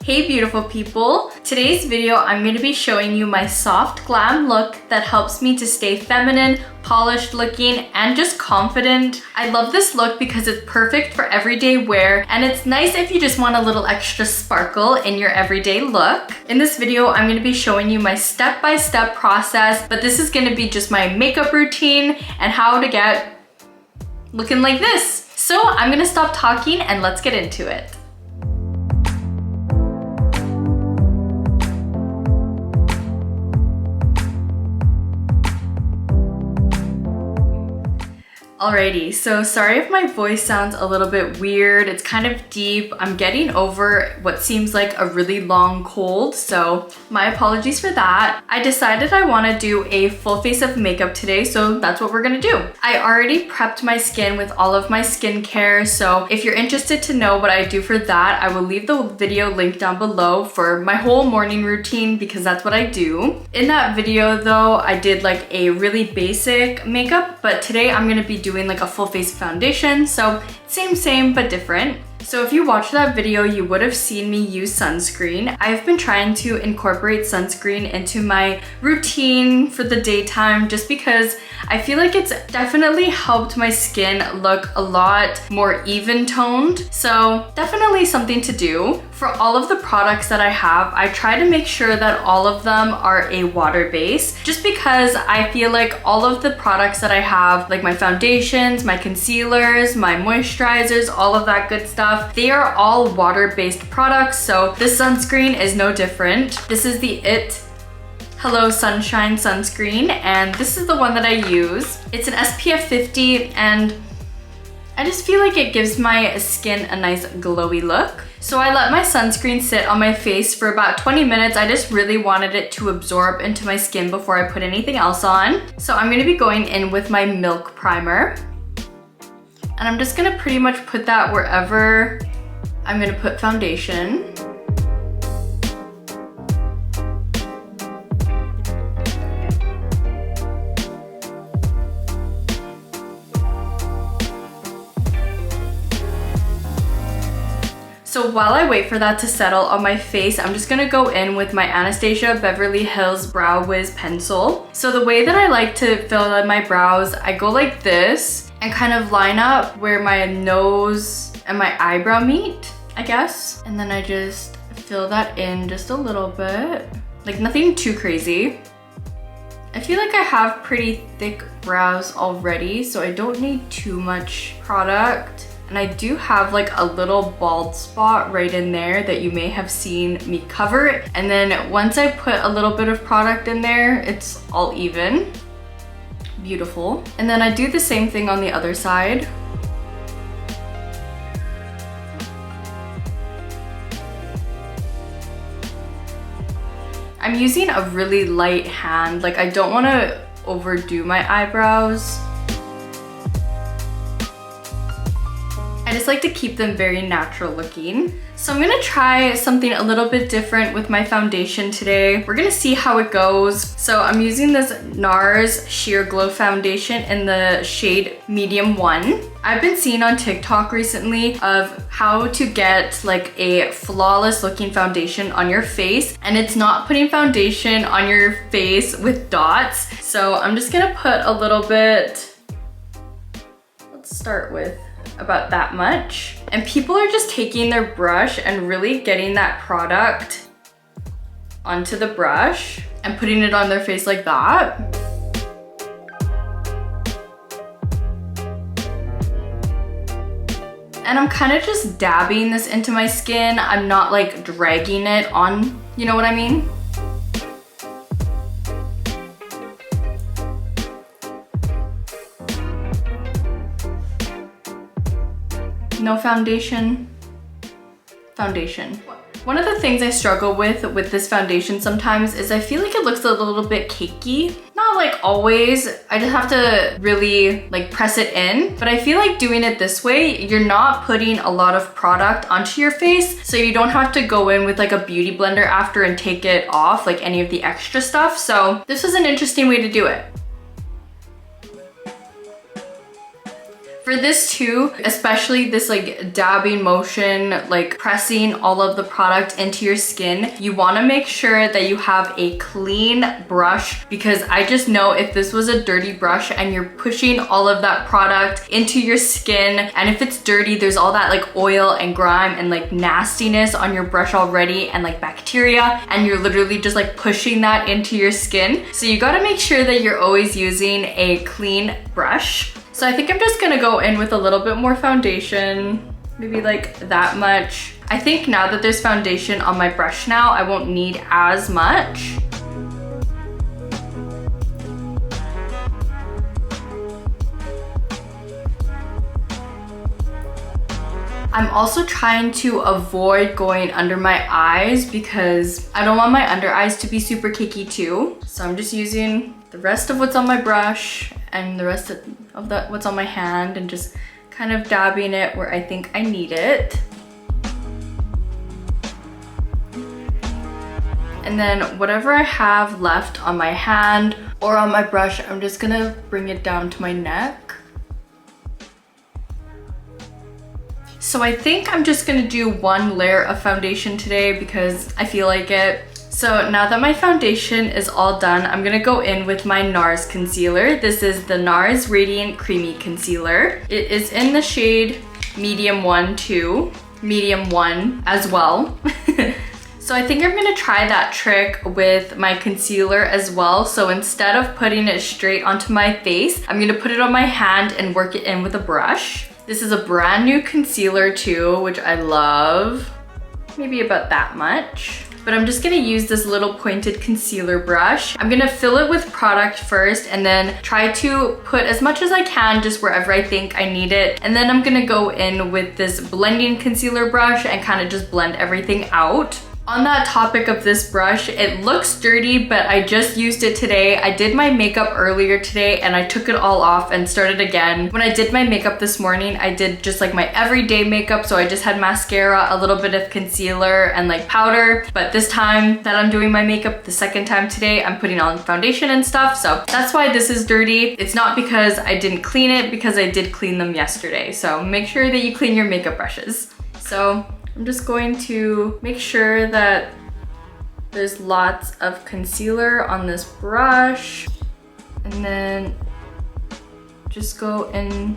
Hey beautiful people! Today's video I'm going to be showing you my soft glam look that helps me to stay feminine, polished looking, and just confident. I love this look because it's perfect for everyday wear and it's nice if you just want a little extra sparkle in your everyday look. In this video I'm going to be showing you my step-by-step process, but this is going to be just my makeup routine and how to get looking like this. So I'm going to stop talking and let's get into it. Alrighty, so sorry if my voice sounds a little bit weird. It's kind of deep. I'm getting over what seems like a really long cold, so my apologies for that. I decided I want to do a full face of makeup today, so that's what we're gonna do. I already prepped my skin with all of my skincare, so if you're interested to know what I do for that, I will leave the video link down below for my whole morning routine because that's what I do. In that video though, I did like a really basic makeup, but today I'm gonna be doing like a full face foundation, so same but different. So if you watched that video, you would have seen me use sunscreen. I've been trying to incorporate sunscreen into my routine for the daytime just because I feel like it's definitely helped my skin look a lot more even toned. So definitely something to do. For all of the products that I have, I try to make sure that all of them are a water base just because I feel like all of the products that I have, like my foundations, my concealers, my moisturizers, all of that good stuff, they are all water-based products, so this sunscreen is no different. This is the Hello Sunshine sunscreen, and this is the one that I use. It's an SPF 50, and I just feel like it gives my skin a nice glowy look. So I let my sunscreen sit on my face for about 20 minutes. I just really wanted it to absorb into my skin before I put anything else on. So I'm gonna be going in with my Milk Primer. And I'm just gonna pretty much put that wherever I'm gonna put foundation. So while I wait for that to settle on my face, I'm just gonna go in with my Anastasia Beverly Hills Brow Wiz pencil. So the way that I like to fill in my brows, I go like this and kind of line up where my nose and my eyebrow meet, I guess. And then I just fill that in just a little bit. Like nothing too crazy. I feel like I have pretty thick brows already, so I don't need too much product. And I do have like a little bald spot right in there that you may have seen me cover. And then once I put a little bit of product in there, it's all even. Beautiful. And then I do the same thing on the other side. I'm using a really light hand. Like I don't want to overdo my eyebrows. I just like to keep them very natural looking. So I'm gonna try something a little bit different with my foundation today. We're gonna see how it goes. So I'm using this NARS Sheer Glow foundation in the shade Medium 1. I've been seeing on TikTok recently of how to get like a flawless looking foundation on your face, and it's not putting foundation on your face with dots. So I'm just gonna put a little bit, let's start with about that much. And people are just taking their brush and really getting that product onto the brush and putting it on their face like that. And I'm kind of just dabbing this into my skin. I'm not like dragging it on, you know what I mean? No foundation. Foundation. One of the things I struggle with this foundation sometimes is I feel like it looks a little bit cakey. Not like always, I just have to really like press it in. But I feel like doing it this way, you're not putting a lot of product onto your face, so you don't have to go in with like a beauty blender after and take it off, like any of the extra stuff. So this was an interesting way to do it. For this too, especially this like dabbing motion, like pressing all of the product into your skin, you want to make sure that you have a clean brush, because I just know if this was a dirty brush and you're pushing all of that product into your skin, and if it's dirty, there's all that like oil and grime and like nastiness on your brush already, and like bacteria, and you're literally just like pushing that into your skin. So you got to make sure that you're always using a clean brush. So I think I'm just gonna go in with a little bit more foundation, maybe like that much. I think now that there's foundation on my brush now, I won't need as much. I'm also trying to avoid going under my eyes because I don't want my under eyes to be super cakey too. So I'm just using the rest of what's on my brush and the rest of what's on my hand and just kind of dabbing it where I think I need it. And then whatever I have left on my hand or on my brush, I'm just gonna bring it down to my neck. So I think I'm just gonna do one layer of foundation today because I feel like it. So now that my foundation is all done, I'm gonna go in with my NARS concealer. This is the NARS Radiant Creamy Concealer. It is in the shade Medium 1 too, Medium 1 as well. So I think I'm gonna try that trick with my concealer as well. So instead of putting it straight onto my face, I'm gonna put it on my hand and work it in with a brush. This is a brand new concealer too, which I love. Maybe about that much. But I'm just gonna use this little pointed concealer brush. I'm gonna fill it with product first and then try to put as much as I can just wherever I think I need it. And then I'm gonna go in with this blending concealer brush and kind of just blend everything out. On that topic of this brush, it looks dirty, but I just used it today. I did my makeup earlier today and I took it all off and started again. When I did my makeup this morning, I did just like my everyday makeup. So I just had mascara, a little bit of concealer and like powder. But this time that I'm doing my makeup, the second time today, I'm putting on foundation and stuff. So that's why this is dirty. It's not because I didn't clean it, because I did clean them yesterday. So make sure that you clean your makeup brushes. So I'm just going to make sure that there's lots of concealer on this brush, and then just go in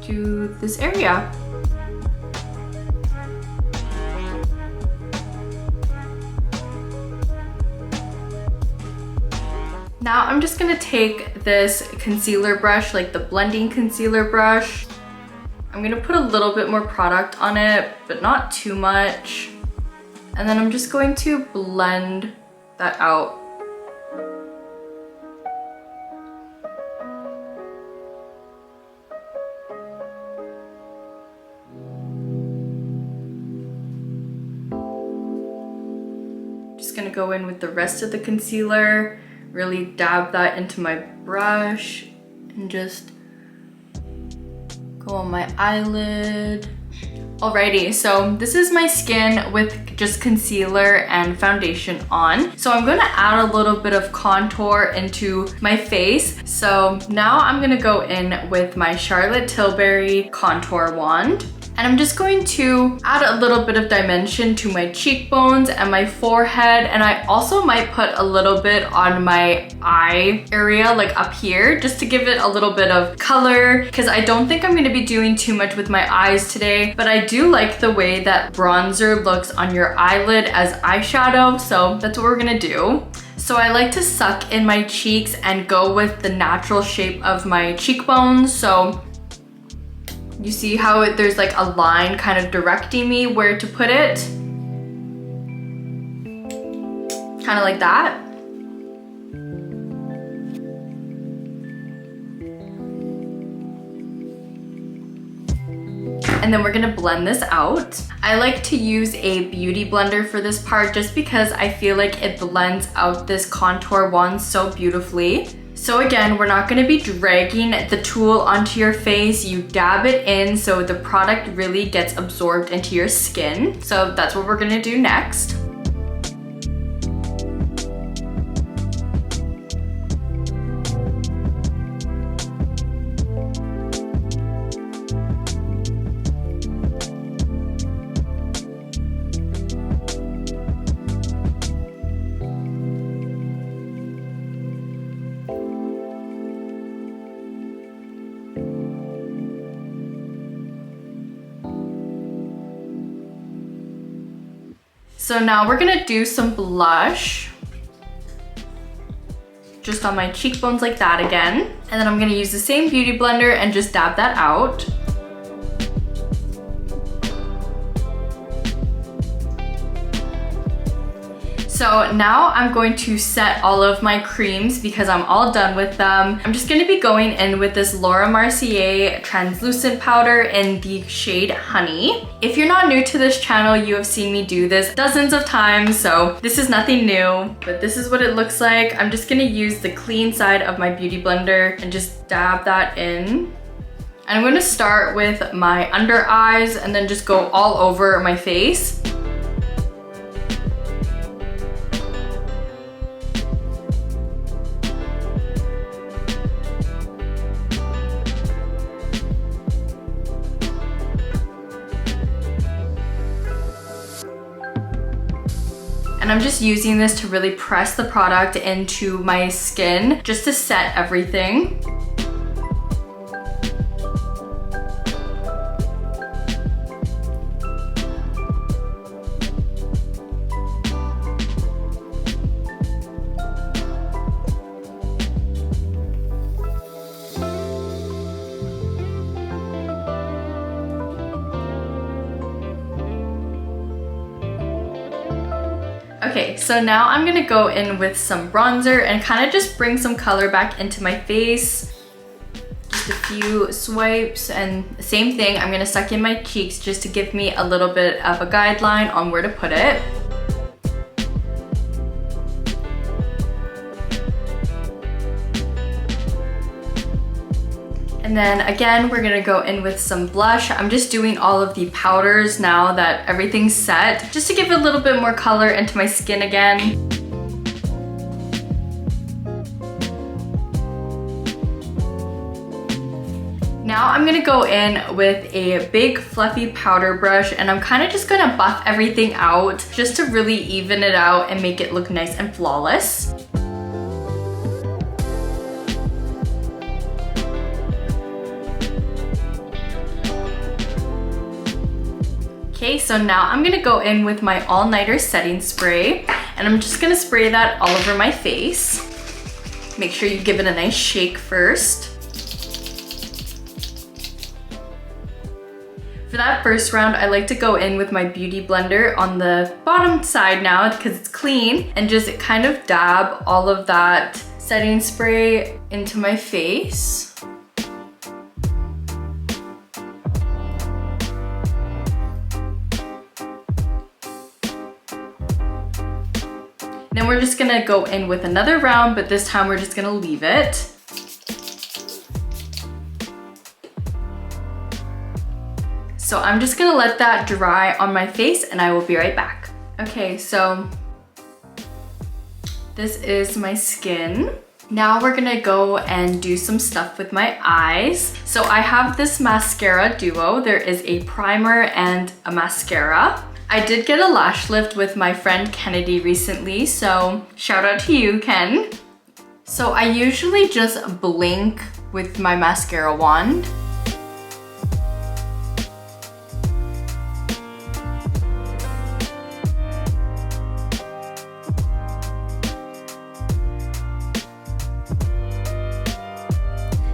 to this area. Now I'm just gonna take this concealer brush, like the blending concealer brush. I'm gonna put a little bit more product on it, but not too much. And then I'm just going to blend that out. Just gonna go in with the rest of the concealer, really dab that into my brush, and just go on my eyelid. Alrighty, so this is my skin with just concealer and foundation on. So I'm gonna add a little bit of contour into my face. So now I'm gonna go in with my Charlotte Tilbury contour wand. And I'm just going to add a little bit of dimension to my cheekbones and my forehead. And I also might put a little bit on my eye area, like up here, just to give it a little bit of color, because I don't think I'm gonna be doing too much with my eyes today, but I do like the way that bronzer looks on your eyelid as eyeshadow. So that's what we're gonna do. So I like to suck in my cheeks and go with the natural shape of my cheekbones. So you see how there's like a line kind of directing me where to put it? Kind of like that. And then we're gonna blend this out. I like to use a beauty blender for this part just because I feel like it blends out this contour wand so beautifully. So again, we're not gonna be dragging the tool onto your face. You dab it in so the product really gets absorbed into your skin. So that's what we're gonna do next. So now we're gonna do some blush. Just on my cheekbones like that again. And then I'm gonna use the same beauty blender and just dab that out. So now I'm going to set all of my creams because I'm all done with them. I'm just gonna be going in with this Laura Mercier translucent powder in the shade Honey. If you're not new to this channel, you have seen me do this dozens of times, so this is nothing new, but this is what it looks like. I'm just gonna use the clean side of my beauty blender and just dab that in. And I'm gonna start with my under eyes and then just go all over my face. And I'm just using this to really press the product into my skin just to set everything. Okay, so now I'm gonna go in with some bronzer and kind of just bring some color back into my face. Just a few swipes, and same thing, I'm gonna suck in my cheeks just to give me a little bit of a guideline on where to put it. And then again, we're gonna go in with some blush. I'm just doing all of the powders now that everything's set, just to give a little bit more color into my skin again. Now I'm gonna go in with a big fluffy powder brush, and I'm kind of just gonna buff everything out just to really even it out and make it look nice and flawless. Okay, so now I'm gonna go in with my all-nighter setting spray, and I'm just gonna spray that all over my face. Make sure you give it a nice shake first. For that first round, I like to go in with my beauty blender on the bottom side now because it's clean, and just kind of dab all of that setting spray into my face. Then we're just gonna go in with another round, but this time we're just gonna leave it. So I'm just gonna let that dry on my face and I will be right back. Okay, so this is my skin. Now we're gonna go and do some stuff with my eyes. So I have this mascara duo. There is a primer and a mascara. I did get a lash lift with my friend Kennedy recently, so shout out to you, Ken. So I usually just blink with my mascara wand.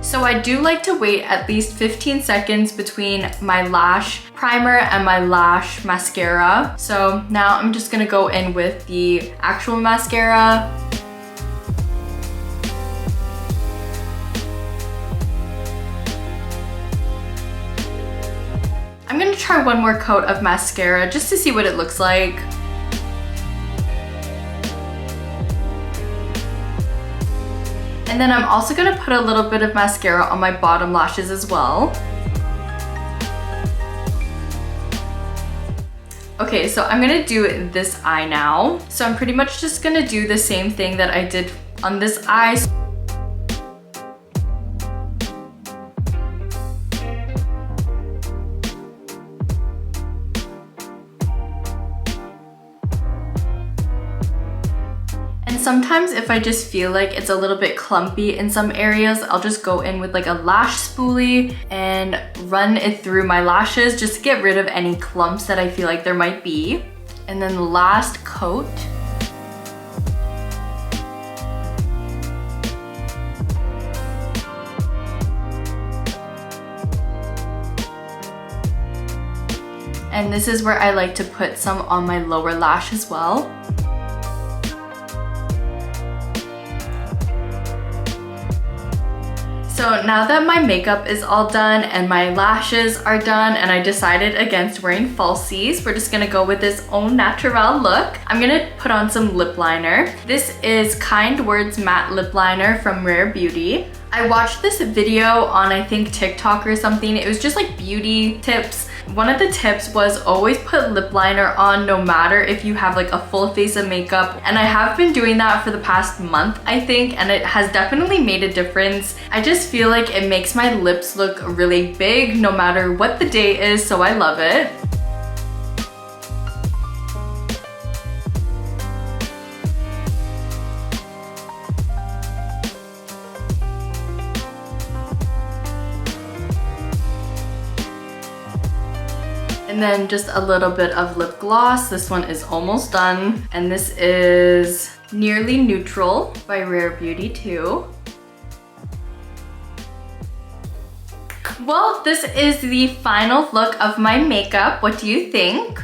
So I do like to wait at least 15 seconds between my lash primer and my lash mascara. So now I'm just gonna go in with the actual mascara. I'm gonna try one more coat of mascara just to see what it looks like. And then I'm also gonna put a little bit of mascara on my bottom lashes as well. Okay, so I'm gonna do this eye now. So I'm pretty much just gonna do the same thing that I did on this eye. Sometimes if I just feel like it's a little bit clumpy in some areas, I'll just go in with like a lash spoolie and run it through my lashes just to get rid of any clumps that I feel like there might be. And then the last coat. And this is where I like to put some on my lower lash as well. So now that my makeup is all done and my lashes are done and I decided against wearing falsies, we're just gonna go with this Au Naturel look. I'm gonna put on some lip liner. This is Kind Words Matte Lip Liner from Rare Beauty. I watched this video on, I think, TikTok or something. It was just like beauty tips. One of the tips was always put lip liner on no matter if you have like a full face of makeup. And I have been doing that for the past month, I think, and it has definitely made a difference. I just feel like it makes my lips look really big no matter what the day is, so I love it. And then just a little bit of lip gloss. This one is almost done. And this is Nearly Neutral by Rare Beauty too. Well, this is the final look of my makeup. What do you think?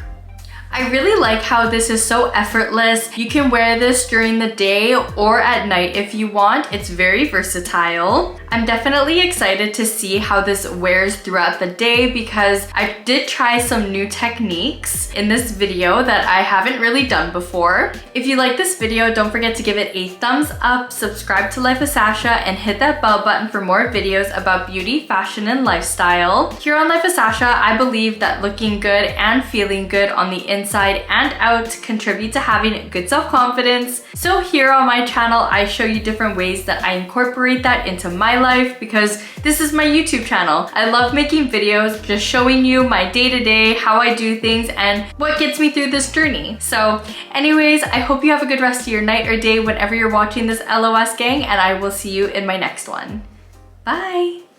I really like how this is so effortless. You can wear this during the day or at night if you want. It's very versatile. I'm definitely excited to see how this wears throughout the day because I did try some new techniques in this video that I haven't really done before. If you like this video, don't forget to give it a thumbs up, subscribe to Life with Sacha, and hit that bell button for more videos about beauty, fashion, and lifestyle. Here on Life with Sacha, I believe that looking good and feeling good on the inside and out contribute to having good self-confidence. So here on my channel, I show you different ways that I incorporate that into my life because this is my YouTube channel. I love making videos, just showing you my day-to-day, how I do things, and what gets me through this journey. So anyways, I hope you have a good rest of your night or day whenever you're watching this LOS gang, and I will see you in my next one. Bye!